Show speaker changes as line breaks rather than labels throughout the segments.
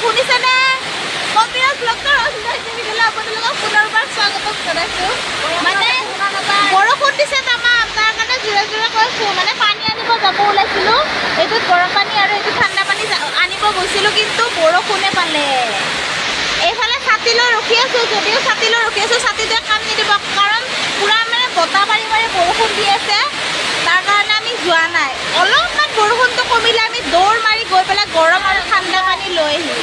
শুনিছেনে কম্পিউটাৰ ব্লগৰ অসুবিধা দিলে আপোনালোকক পুনৰবাৰ স্বাগতম জনাইছোঁ মানে বৰষুণ দিছে তামাম তাৰ কাৰণে জোৰে জোৰে কৈছোঁ মানে পানী আনিব যাব ওলাইছিলোঁ এইটোত গৰম পানী আৰু এইটো ঠাণ্ডা পানী আনিব গৈছিলোঁ কিন্তু বৰষুণে পালে এইফালে ছাতি লৈ ৰখি আছোঁ যদিও ছাতি লৈ ৰখি আছোঁ ছাতিটোৱে কাম নিদিব কাৰণ পূৰা মানে বতাহ মাৰি মাৰি বৰষুণ দি আছে তাৰ কাৰণে আমি যোৱা নাই অলপমান বৰষুণটো কমিলে আমি দৌৰ মাৰি গৈ পেলাই গৰম আৰু ঠাণ্ডা পানী লৈ আহিম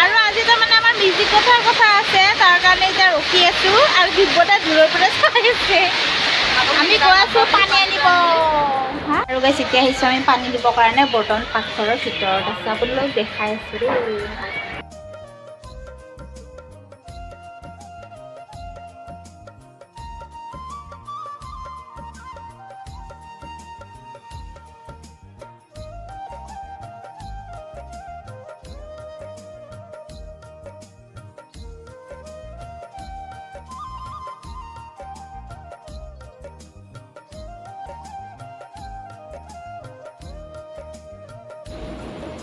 আৰু আজি তাৰমানে আমাৰ মিউজিক কথাৰ কথা আছে তাৰ কাৰণে এতিয়া ৰখি আছোঁ আৰু দিব্যতা দূৰৰ পৰা চাই আছে আমি গৈ আছোঁ পানী আনিব আৰু গাইছ এতিয়া আহিছোঁ আমি পানী দিবৰ কাৰণে বৰ্তমান পাকঘৰৰ ভিতৰত আছে আপোনালোক দেখাই আছোঁ দেই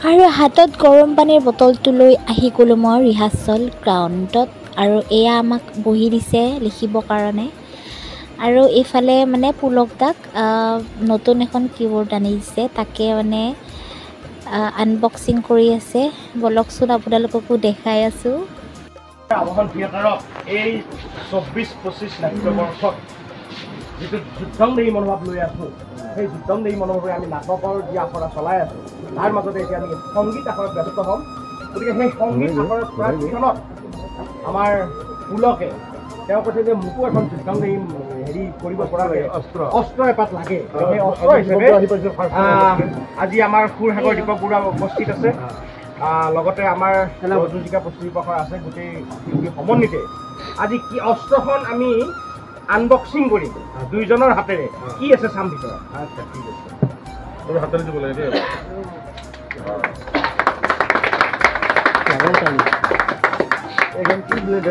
আৰু হাতত গৰম পানীৰ বটলটো লৈ আহি গ'লোঁ মই ৰিহাৰ্চল গ্ৰাউণ্ডত আৰু এয়া আমাক বহি দিছে লিখিবৰ কাৰণে আৰু এইফালে মানে পুলক দাক নতুন এখন কীবৰ্ড আনি দিছে তাকে মানে আনবক্সিং কৰি আছে বলকচোন আপোনালোককো দেখাই আছোঁ
আবাহন থিয়েটাৰক এই 24-25 নাট্যবৰ্ষত যিটো যুদ্ধংদেহী মনোভাৱ লৈ আছোঁ সেই যুদ্ধংদেহী মনোভাৱে আমি নাটকৰ যি আখৰা চলাই আছোঁ তাৰ মাজতে এতিয়া আমি সংগীত আখৰত ব্যস্ত হ'ম গতিকে সেই সংগীত আখৰত প্ৰাকক্ষণত আমাৰ পুলকে তেওঁ কৈছে যে মোকো এখন যুদ্ধংদেহী হেৰি কৰিব পৰাকৈ অস্ত্ৰ এপাত লাগে সেই অস্ত্ৰ হিচাপে আজি আমাৰ সুৰসাগৰ দীপক বৰুৱা উপস্থিত আছে লগতে আমাৰ প্ৰযোজিকা প্ৰস্তুতিপকৰ আছে গোটেই সমন্বিতে আজি কি অস্ত্ৰখন আমি আনবক্সিং কৰিম দুইজনৰ হাতেৰে কি আছে চাম ভিতৰত আচ্ছা ঠিক আছে তোৰ হাতেৰে দিব লাগে এখন কি ব্লেড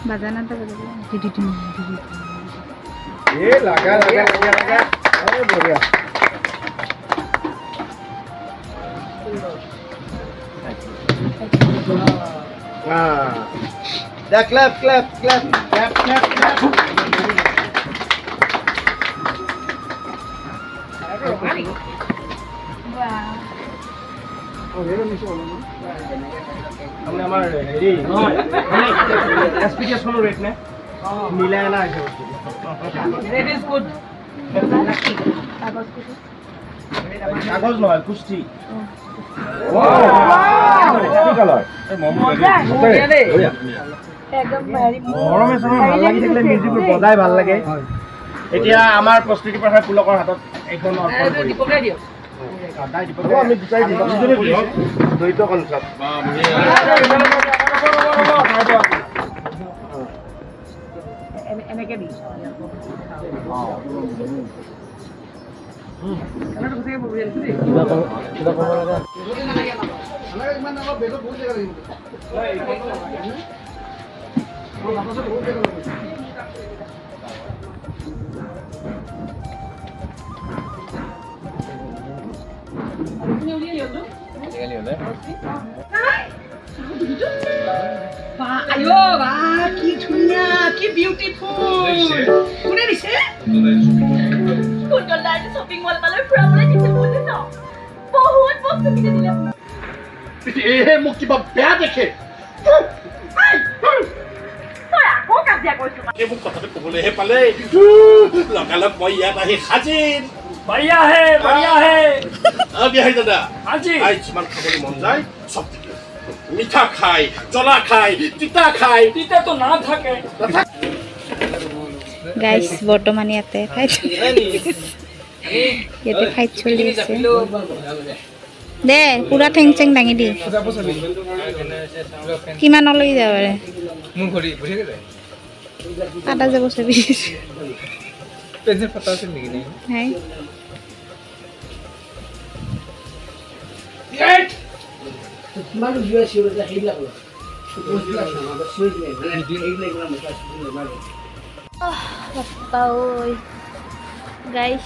বাজানা তো
এ লাগা লাগা লাগা লাগা আরে বঢ়িয়া Yeah, clap, clap, clap, clap, clap, clap.
Wow.
Oh, here we go. हमने हमारे हेरी SPTS वालों रेट ने मिला है ना ऐसे
That is good.
कागज ना है कुश्ती wow color মৰমে চৰমে ভাল লাগি থাকিলে মিউজিকটো বজাই ভাল লাগে এতিয়া আমাৰ প্ৰস্তুতি প্ৰসাৰ পুলকৰ হাতত এইখন অৰ্পণ কৰি
দীপকাই দিয়ক
দাই দীপক আমি দুটাই দিম দুজনে দিম দ্বৈত কনসেপ্ট
এনেকে দি আয়ো বা কি ধুনীয়া কি বিউটিফুল কোনে দিছে
সুন্দৰ শ্বপিং মল পালৈ ফুৰাবলৈ দিছে বুজিছ বহুত বস্তু কিনি দিলে
এহে মোক কিবা বেয়া দেখে
তই আকৌ কাজিয়া কৰিছ
এই মোক কথাটো ক'বলৈহে পালে লগালগ মই ইয়াত আহি হাজিৰ
बढ़िया है
বিহাৰী দাদা
हाजी
আই যিমান খাবলৈ মন যায় চব মিঠা খাই জ্বলা খাই তিতা খাই
तीते तो ना থাকে
গাইস বৰ্তমান ইয়াতে ফাইট চলি আছে দে পুৰা ঠেং চেং দাঙি দি কিমানলৈ যাব পাৰে
मुंह खोली बुझे गए
কাটা যাব ছবি
पेंसिल पता से नहीं
হাই
মানুহ জুয়া শিৱ যে হেইলা কল
Oi guys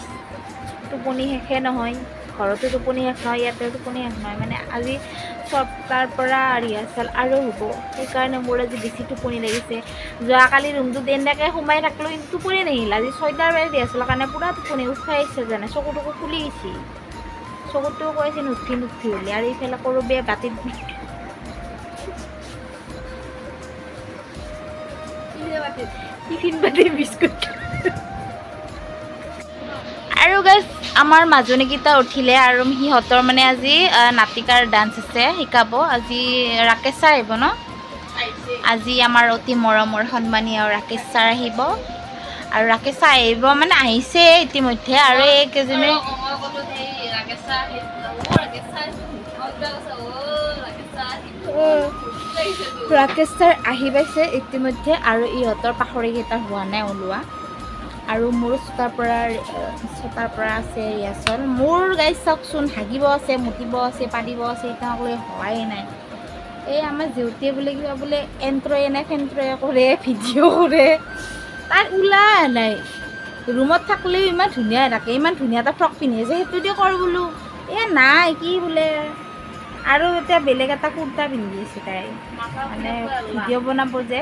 টোপনি শেষে নহয় ঘৰতো টোপনি শেষ নহয় ইয়াতে টোপনি শেষ নহয় মানে আজি চব তাৰ পৰা ৰিহাৰ্চেল আৰু হ'ব সেইকাৰণে মোৰ আজি বেছি টোপনি লাগিছে যোৱাকালি ৰুমটোত এনেকৈ সোমাই থাকিলোঁ কিন্তু টোপনি নাহিল আজি 6টাৰ বাজি ৰিহাৰ্চেলৰ কাৰণে পূৰা টোপনি উঠাই আহিছে জানে চকুটো ফুলি আহিছে চকুটো কৈছে নুঠি বুলি আৰু এইফালে কৰোঁ বেয়া বাতিত টিফিন বাতি বিস্কুট আৰু গাইজ আমাৰ মাজনীকেইটা উঠিলে আৰু সিহঁতৰ মানে আজি নাটিকাৰ ডান্স আছে শিকাব আজি ৰাকেশ ছাৰ আহিব ন আজি আমাৰ অতি মৰমৰ সন্মানীয় ৰাকেশ ছাৰ আহিব আৰু ৰাকেশ ছাৰ আহিব মানে আহিছে ইতিমধ্যে আৰু এইকেইজনী ৰাকেশ ছাৰ আহি পাইছে ইতিমধ্যে আৰু ইহঁতৰ পাখৰিকেইটা হোৱা নাই ওলোৱা আৰু মোৰ ছটাৰ পৰা আছে ৰিহাৰ্চেল মোৰ গাইজ চাওকচোন হাগিব আছে মুতিব আছে পাতিব আছে তেওঁক লৈ হোৱাই নাই এই আমাৰ জিউতিয়ে বোলে কিবা বোলে এণ্ট্ৰয়ে নাই ফেণ্ট্ৰয়ে কৰে ভিডিঅ' কৰে তাৰ ওলাই নাই ৰুমত থাকিলেও ইমান ধুনীয়া থাকে ইমান ধুনীয়া এটা ফ্ৰক পিন্ধি আছে সেইটো দিয়ে কৰ বোলো নাই কি বোলে আৰু এতিয়া বেলেগ এটা কুৰ্তা পিন্ধি আছে তাই মানে ভিডিঅ' বনাব যে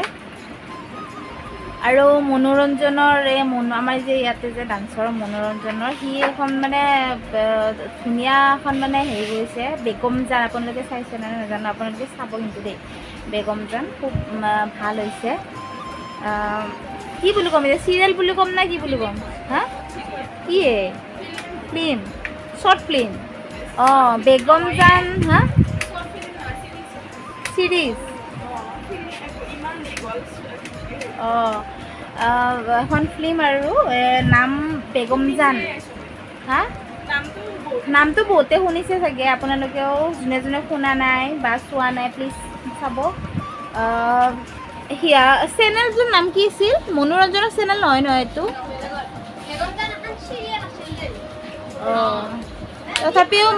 আৰু মনোৰঞ্জনৰ আমাৰ যে ইয়াতে যে ডান্সৰ মনোৰঞ্জনৰ সি এখন মানে ধুনীয়া এখন মানে হেৰি কৰিছে বেগমজান আপোনালোকে চাইছে নে নাজানো আপোনালোকে চাব কিন্তু দেই বেগমজান খুব ভাল হৈছে কি বুলি ক'ম এতিয়া চিৰিয়েল বুলি ক'ম না কি বুলি ক'ম হা কি ফিল্ম শ্বৰ্ট ফিল্ম বেগমজান হা চিৰিজ এখন ফিল্ম আৰু নাম বেগমজান হা নামটো বহুতে শুনিছে চাগে আপোনালোকেও যোনে যোনে শুনা নাই বা চোৱা নাই প্লিজ চাব চেনেলটোৰ নাম কি আছিল মনোৰঞ্জনৰ চেনেল নহয় এইটো তথাপিও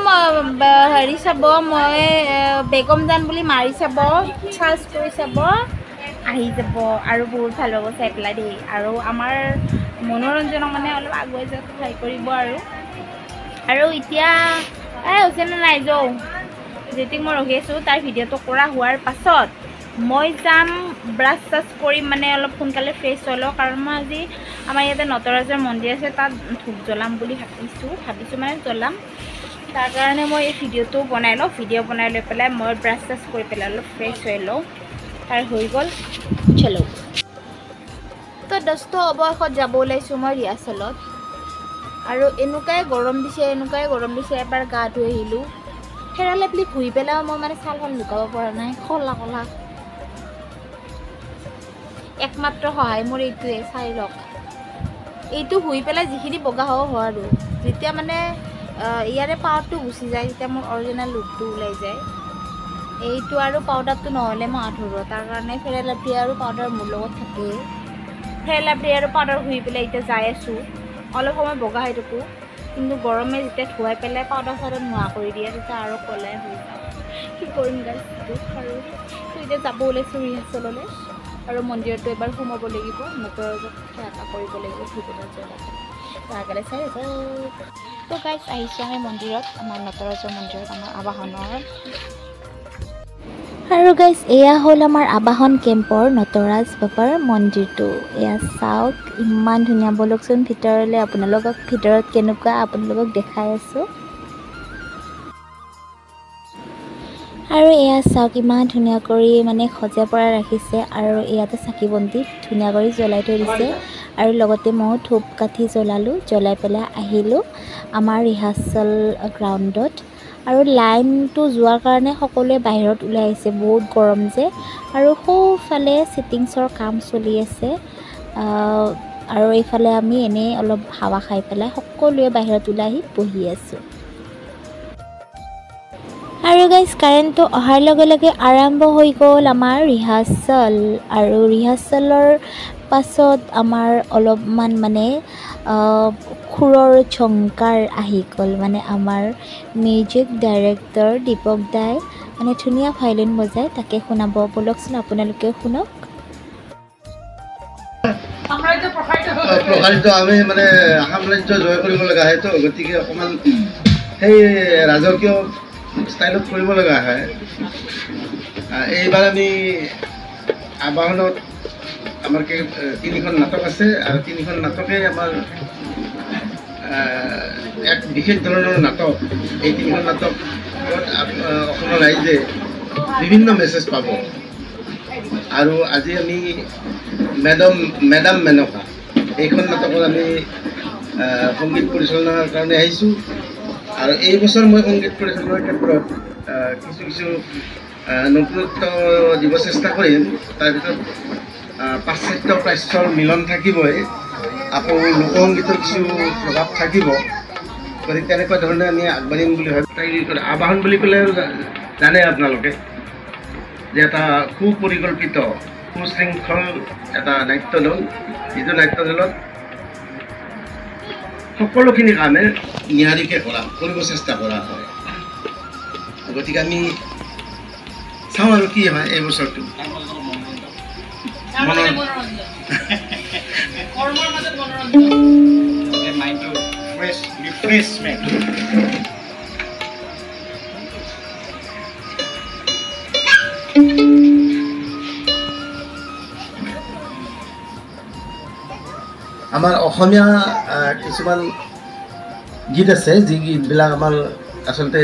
হেৰি চাব মই বেগমজান বুলি মাৰি চাব চাৰ্চ কৰি চাব আহি যাব আৰু বহুত ভাল হ'ব চাই পেলাই দেই আৰু আমাৰ মনোৰঞ্জনক মানে অলপ আগুৱাই যোৱাত সহায় কৰিব আৰু এতিয়া হৈছে নে নাই যাওঁ যেতিয়া মই ৰখি আছোঁ তাৰ ভিডিঅ'টো কৰা হোৱাৰ পাছত মই যাম ব্ৰাছ চাছ কৰিম মানে অলপ সোনকালে ফ্ৰেছ হৈ লওঁ কাৰণ মই আজি আমাৰ ইয়াতে নটৰাজৰ মন্দিৰ আছে তাত ধূপ জ্বলাম বুলি ভাবিছোঁ মানে জ্বলাম তাৰ কাৰণে মই এই ভিডিঅ'টো বনাই লওঁ ভিডিঅ' বনাই লৈ পেলাই মই ব্ৰাছ চাছ কৰি পেলাই অলপ ফ্ৰেছ হৈ লওঁ তাৰ হৈ গ'ল চলো তো 10টা অৱয়সত যাব ওলাইছোঁ মই ৰিহাৰ্চেলত আৰু এনেকুৱাই গৰম দিছে এবাৰ গা ধুই আহিলোঁ ফেৰালে বুলি ধুই পেলাইও মই মানে ছালখন লুকাব পৰা নাই ক'লা একমাত্ৰ সহায় মোৰ এইটোৱে চাই লওক এইটো ধুই পেলাই যিখিনি বগা হ'ব আৰু যেতিয়া মানে ইয়াৰে পাৱাৰটো গুচি যায় তেতিয়া মোৰ অৰিজিনেল লুকটো ওলাই যায় এইটো আৰু পাউডাৰটো নহ'লে মই আধৰুৱা তাৰ কাৰণে ফেয়াৰ লাভলি আৰু পাউডাৰ মোৰ লগত থাকেই ফেয়াৰ লাভলি আৰু পাউডাৰ ঘূৰি পেলাই এতিয়া যাই আছোঁ অলপ সময় বগা হৈ থাকোঁ কিন্তু গৰমে যেতিয়া ধুৱাই পেলাই পাউডাৰ চাউডাৰ নোহোৱা কৰি দিয়ে তেতিয়া আৰু ক'লাই হৈ যাওঁ কি কৰিম গাইজ দুখ আৰু এতিয়া যাব ওলাইছোঁ ৰিহাৰ্চেললৈ আৰু মন্দিৰতো এবাৰ সোমাব লাগিব নটৰাজক সেৱা কৰিব লাগিব ভিতৰত জ্বলাই তাকে চাই তো গাইজ আহিছোঁ আমি মন্দিৰত আমাৰ নটৰাজৰ মন্দিৰত আমাৰ আবাহনৰ আৰু গাইজ এয়া হ'ল আমাৰ আবাহন কেম্পৰ নটৰাজ বাবাৰ মন্দিৰটো এয়া চাওক ইমান ধুনীয়া বলকচোন ভিতৰলৈ আপোনালোকক ভিতৰত কেনেকুৱা আপোনালোকক দেখাই আছোঁ আৰু এয়া চাওক ইমান ধুনীয়া কৰি মানে সজাই পৰা ৰাখিছে আৰু ইয়াতে চাকি বন্তি ধুনীয়া কৰি জ্বলাই থৈ দিছে আৰু লগতে মই ধূপ কাঠি জ্বলালোঁ জ্বলাই পেলাই আহিলোঁ আমাৰ ৰিহাৰ্চেল গ্ৰাউণ্ডত আৰু লাইনটো যোৱাৰ কাৰণে সকলোৱে বাহিৰত ওলাই আহিছে বহুত গৰম যে আৰু সোঁফালে ছিটিংছৰ কাম চলি আছে আৰু এইফালে আমি এনেই অলপ হাৱা খাই পেলাই সকলোৱে বাহিৰত ওলাই আহি বহি আছোঁ আৰু গাইজ কাৰেণ্টটো অহাৰ লগে লগে আৰম্ভ হৈ গ'ল আমাৰ ৰিহাৰ্চেল আৰু ৰিহাৰ্চেলৰ পাছত আমাৰ অলপমান মানে খুৰৰ ঝংকাৰ আহি গ'ল মানে আমাৰ মিউজিক ডাইৰেক্টৰ দীপক দাই মানে ধুনীয়া ভায়লিন বজায় তাকে শুনাব বলকচোন আপোনালোকে শুনক
সাম্ৰাজ্য প্ৰসাৰিত হৈ
প্ৰসাৰিত আমি মানে সাম্ৰাজ্য জয় কৰিব লগা হয়তো, গতিকে অকণমান সেই ৰাজকীয় ষ্টাইলত কৰিব লগা হয়। এইবাৰ আমি আবাহনত আমাৰ 3খন নাটক আছে আৰু 3খন নাটকেই আমাৰ এক বিশেষ ধৰণৰ নাটক। এই 3খন নাটকত অসমৰ ৰাইজে বিভিন্ন মেছেজ পাব। আৰু আজি আমি মেডাম মেনকা এইখন নাটকত আমি সংগীত পৰিচালনাৰ কাৰণে আহিছোঁ। আৰু এই বছৰ মই সংগীত পৰিচালনাৰ ক্ষেত্ৰত কিছু নতুনত্ব দিব চেষ্টা কৰিম। তাৰ ভিতৰত পাশ্চাত্য প্ৰাচ্যৰ মিলন থাকিবই, আকৌ লোকসংগীতৰ কিছু প্ৰভাৱ থাকিব। গতিকে তেনেকুৱা ধৰণে আমি আগবাঢ়িম বুলি ভাবোঁ। আবাহন বুলি ক'লে জানে আপোনালোকে যে এটা সুপৰিকল্পিত সুশৃংখল এটা নাট্যদল, যিটো নাট্যদলত সকলোখিনি কামে নিয়াৰিকৈ কৰিব চেষ্টা কৰা হয়। গতিকে আমি চাওঁ আৰু কি হয় এই বছৰটো। আমাৰ অসমীয়া কিছুমান গীত আছে, যি গীতবিলাক আমাৰ আচলতে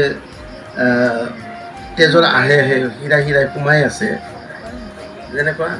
তেজৰ আহে হিৰাই হিৰাই সোমাই আছে। যেনেকুৱা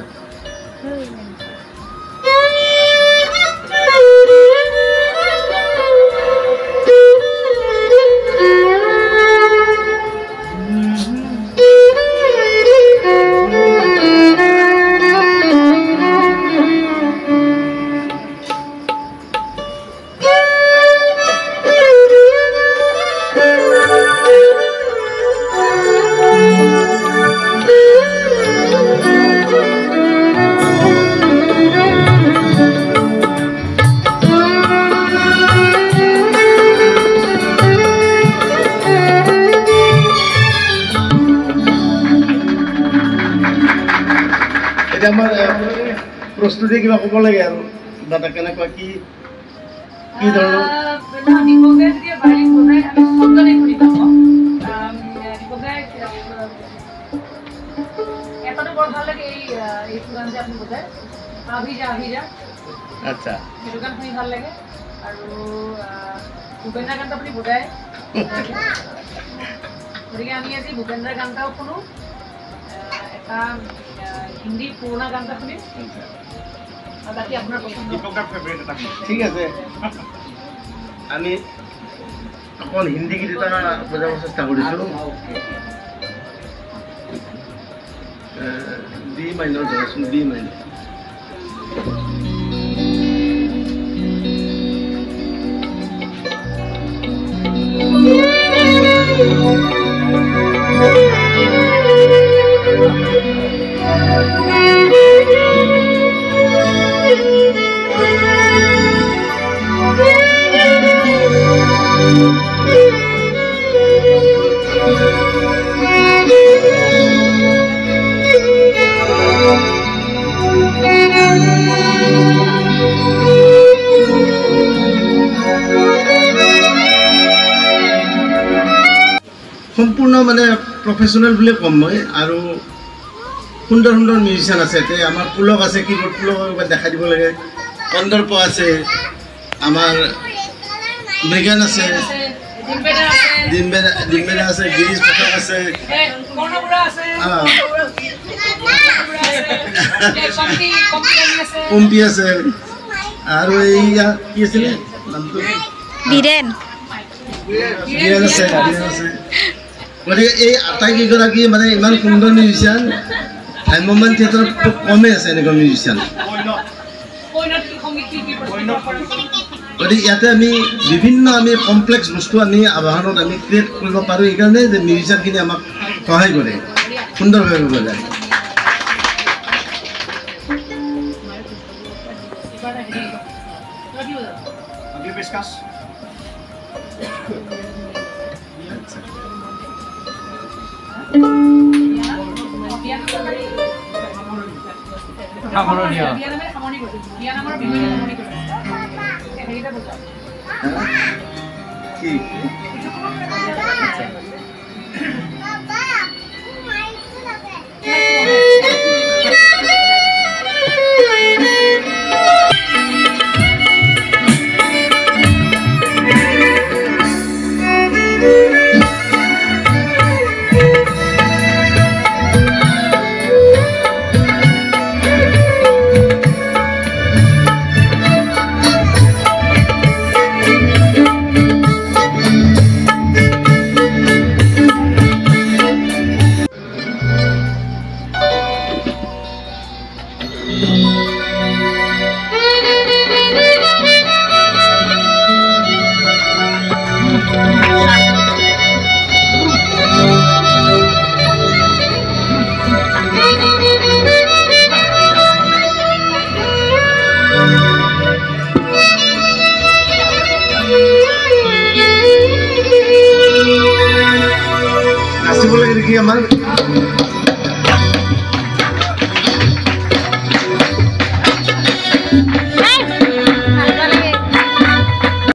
এতিয়া আমাৰ প্ৰস্তুতি কিবা ক'ব লাগে আৰু দাদা কেনেকুৱা কি ধৰণৰ আচ্ছা
সেইটো গান শুনি ভাল লাগে। আৰু ভূপেন্দ্ৰ গানটো আপুনি বজায়, গতিকে আমি আজি ভূপেন্দ্ৰ গানটাও শুনো, এটা হিন্দী পুৰণা গান এটা শুনিম, আৰু বাকী আপোনাৰ পচন্দ।
ঠিক আছে, আমি অকণ হিন্দী গীত এটা বজাব চেষ্টা কৰিছোঁ। বি মাইনৰ ধৰাচোন, বি মাইনৰ। সম্পূৰ্ণ মানে প্ৰফেশ্যনেল বুলি ক'ম মই। আৰু সুন্দৰ সুন্দৰ মিউজিচিয়ান আছে। এতিয়া আমাৰ পুলক আছে, কীবোৰ্ড পুলক দেখাই দিব লাগে। কন্দৰ্প আছে, আমাৰ মৃগান আছে, ডিম্বেদা আছে, গিৰিশ পাঠক আছে, পম্পী আছে, আৰু এইয়া কি আছিলে নামটো, বীৰেণ আছে। গতিকে এই আটাইকেইগৰাকী মানে ইমান সুন্দৰ মিউজিচিয়ান, ভ্ৰাম্যমান থিয়েটাৰত খুব কমেই আছে এনেকুৱা মিউজিচিয়ান। গতিকে ইয়াতে আমি বিভিন্ন কমপ্লেক্স বস্তু আমি আবাহনত আমি ক্ৰিয়েট কৰিব পাৰোঁ, এইকাৰণে যে মিউজিচিয়ানখিনি আমাক সহায় কৰে সুন্দৰভাৱে বজায়।
সামৰণি
এইটা বজাওক
কি নাচিব লাগে নেকি আমাৰ